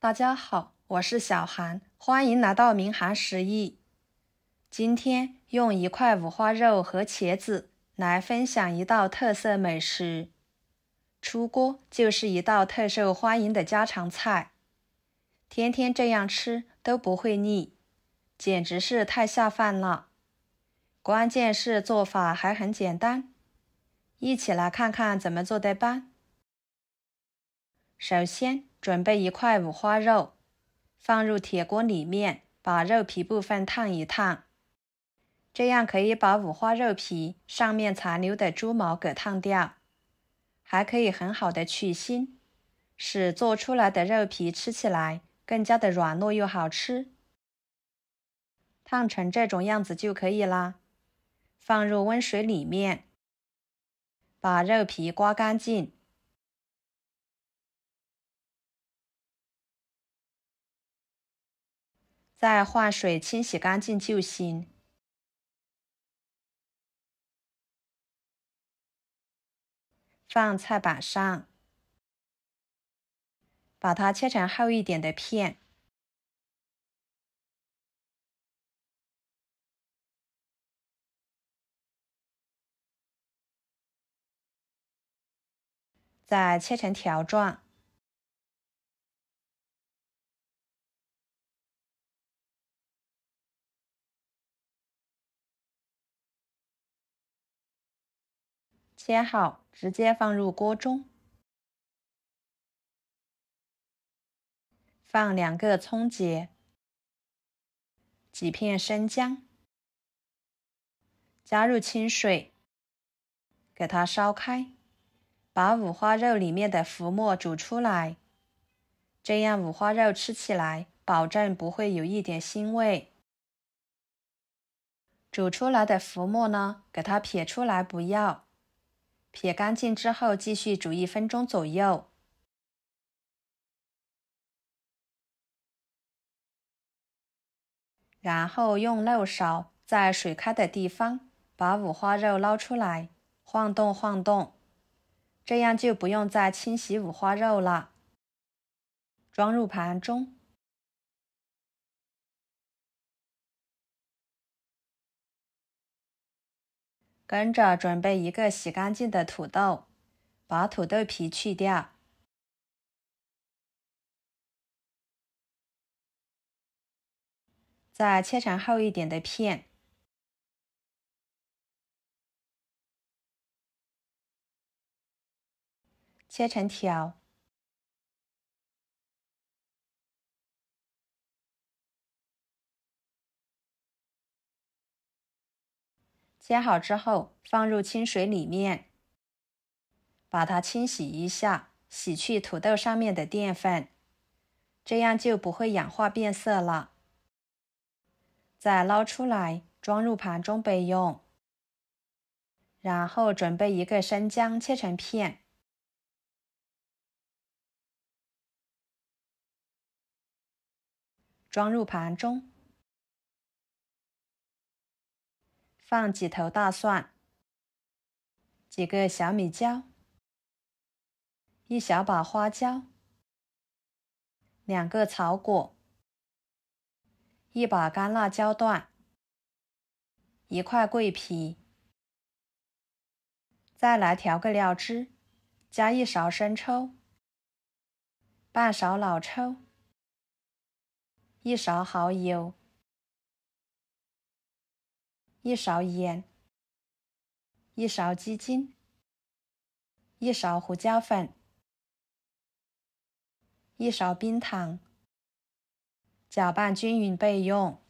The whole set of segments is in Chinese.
大家好，我是小韩，欢迎来到明涵食艺。今天用一块五花肉和茄子来分享一道特色美食。出锅就是一道特受欢迎的家常菜，天天这样吃都不会腻，简直是太下饭了。关键是做法还很简单，一起来看看怎么做的吧。首先准备一块五花肉，放入铁锅里面，把肉皮部分烫一烫，这样可以把五花肉皮上面残留的猪毛给烫掉，还可以很好的去腥，使做出来的肉皮吃起来更加的软糯又好吃。烫成这种样子就可以啦，放入温水里面，把肉皮刮干净，再换水清洗干净就行。放菜板上，把它切成厚一点的片，再切成条状。切好，直接放入锅中，放2个葱节，几片生姜，加入清水，给它烧开，把五花肉里面的浮沫煮出来，这样五花肉吃起来保证不会有一点腥味。煮出来的浮沫呢，给它撇出来不要，撇干净之后继续煮1分钟左右。然后用漏勺在水开的地方把五花肉捞出来，晃动晃动，这样就不用再清洗五花肉了。装入盘中，跟着准备一个洗干净的土豆，把土豆皮去掉，再切成厚一点的片，切成条，切好之后放入清水里面，把它清洗一下，洗去土豆上面的淀粉，这样就不会氧化变色了。再捞出来，装入盘中备用。然后准备一个生姜，切成片，装入盘中。放几头大蒜，几个小米椒，一小把花椒，2个草果，一把干辣椒段，一块桂皮。再来调个料汁，加1勺生抽，半勺老抽，1勺蚝油，1勺盐，1勺鸡精，1勺胡椒粉，1勺冰糖，搅拌均匀备用。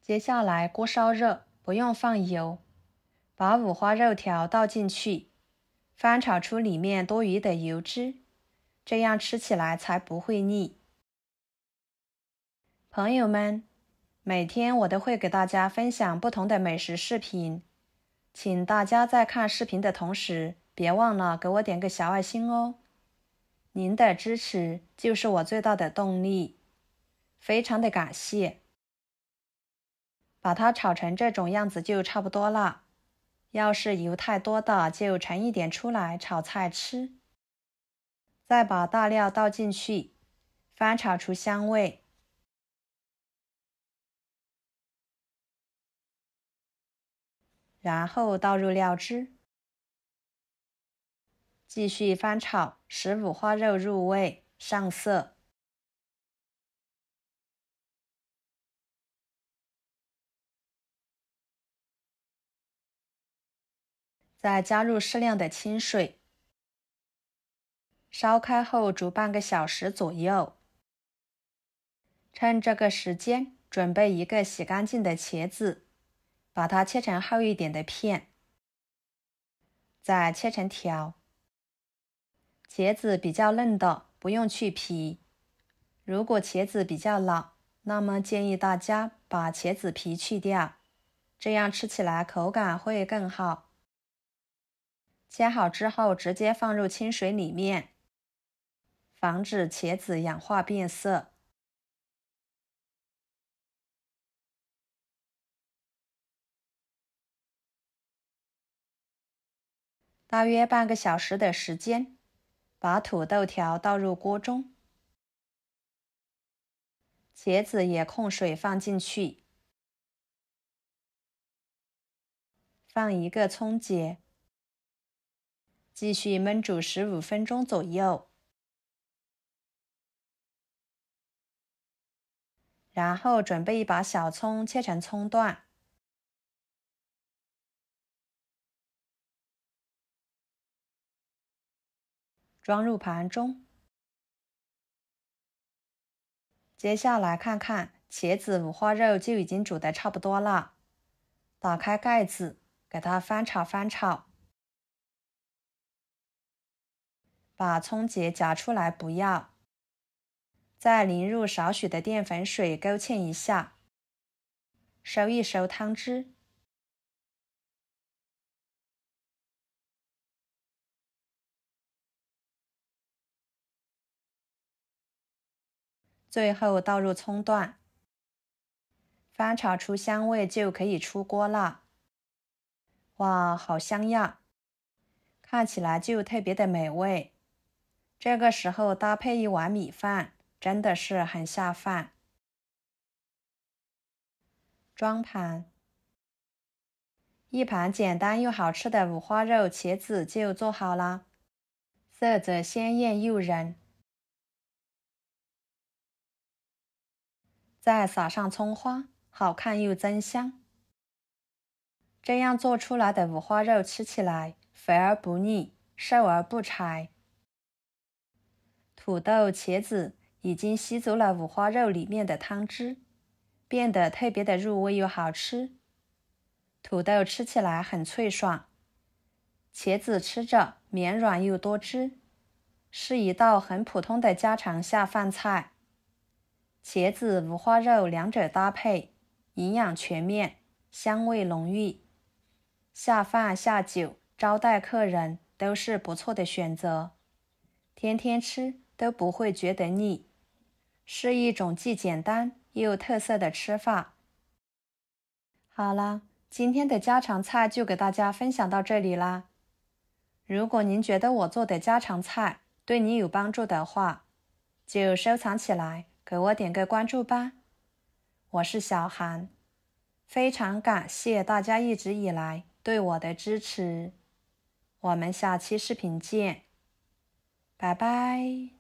接下来锅烧热，不用放油，把五花肉条倒进去，翻炒出里面多余的油脂，这样吃起来才不会腻。朋友们，每天我都会给大家分享不同的美食视频，请大家在看视频的同时，别忘了给我点个小爱心哦。您的支持就是我最大的动力，非常的感谢。把它炒成这种样子就差不多了，要是油太多的就盛一点出来炒菜吃。再把大料倒进去，翻炒出香味。然后倒入料汁，继续翻炒，使五花肉入味上色。再加入适量的清水，烧开后煮半个小时左右。趁这个时间，准备一个洗干净的茄子，把它切成厚一点的片，再切成条。茄子比较嫩的，不用去皮。如果茄子比较老，那么建议大家把茄子皮去掉，这样吃起来口感会更好。切好之后，直接放入清水里面，防止茄子氧化变色。大约半个小时的时间，把土豆条倒入锅中，茄子也控水放进去，放一个葱节，继续焖煮15分钟左右。然后准备一把小葱，切成葱段，装入盘中。接下来看看茄子五花肉就已经煮得差不多了，打开盖子，给它翻炒翻炒。把葱节夹出来不要，再淋入少许的淀粉水勾芡一下，收一收汤汁。最后倒入葱段，翻炒出香味就可以出锅了。哇，好香呀！看起来就特别的美味。这个时候搭配一碗米饭，真的是很下饭。装盘，一盘简单又好吃的五花肉茄子就做好了，色泽鲜艳诱人。再撒上葱花，好看又增香。这样做出来的五花肉吃起来肥而不腻，瘦而不柴。土豆、茄子已经吸足了五花肉里面的汤汁，变得特别的入味又好吃。土豆吃起来很脆爽，茄子吃着绵软又多汁，是一道很普通的家常下饭菜。茄子、五花肉两者搭配，营养全面，香味浓郁，下饭下酒招待客人都是不错的选择，天天吃都不会觉得腻，是一种既简单又有特色的吃法。好了，今天的家常菜就给大家分享到这里啦。如果您觉得我做的家常菜对你有帮助的话，就收藏起来，给我点个关注吧。我是小韩，非常感谢大家一直以来对我的支持。我们下期视频见，拜拜。